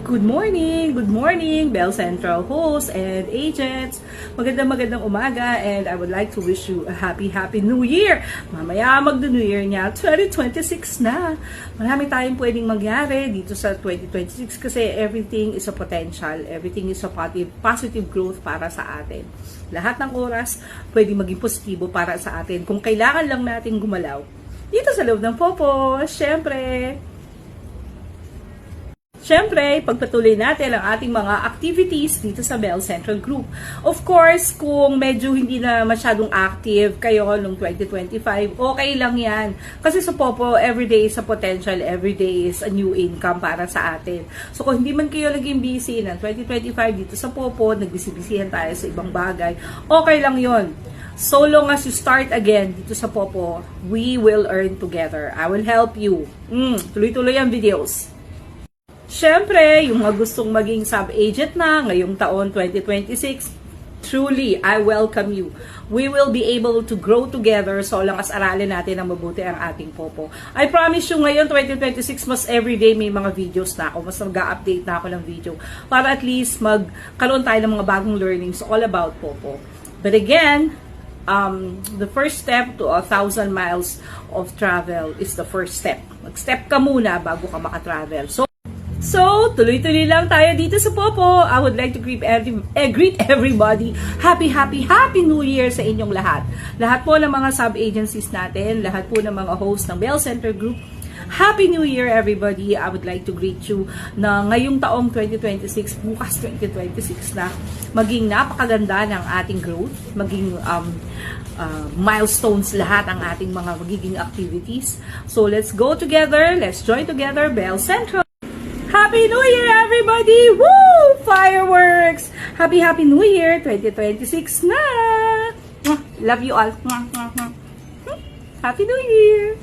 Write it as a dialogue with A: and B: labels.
A: Good morning, Bell Central hosts and agents. Magandang umaga and I would like to wish you a happy New Year. Mamaya mag-New Year niya, 2026 na. Marami tayong pwedeng mangyari dito sa 2026 kasi everything is a potential, everything is a positive growth para sa atin. Lahat ng oras pwedeng maging positibo para sa atin kung kailangan lang natin gumalaw. Dito sa loob ng Popo, Siyempre, pagpatuloy natin ang ating mga activities dito sa Bell Central Group. Of course, kung medyo hindi na masyadong active kayo noong 2025, okay lang yan. Kasi sa Popo, everyday is a potential, everyday is a new income para sa atin. So kung hindi man kayo naging busy ng 2025 dito sa Popo, nagbisibisihan tayo sa ibang bagay, okay lang yon. So long as you start again dito sa Popo, we will earn together. I will help you. Tuloy-tuloy ang videos. Siyempre, yung mga gustong maging sub-agent na ngayong taon 2026, truly, I welcome you. We will be able to grow together so lang as aralin natin ang mabuti ang ating Popo. I promise you ngayon 2026, mas everyday may mga videos na ako, mas mag-update na ako ng video para at least magkaroon tayo ng mga bagong learnings all about Popo. But again, the first step to 1,000 miles of travel is the first step. Mag-step ka muna bago ka makatravel. So, tuloy-tuloy lang tayo dito sa Popo. I would like to greet everybody. Happy New Year sa inyong lahat. Lahat po ng mga sub-agencies natin, lahat po ng mga hosts ng Bell Center Group. Happy New Year everybody. I would like to greet you na ngayong taong 2026, bukas 2026 na, maging napakaganda ng ating growth, maging milestones lahat ang ating mga magiging activities. So, let's go together. Let's join together Bell Central. Happy New Year, everybody! Woo! Fireworks! Happy New Year 2026 na! Love you all. Happy New Year!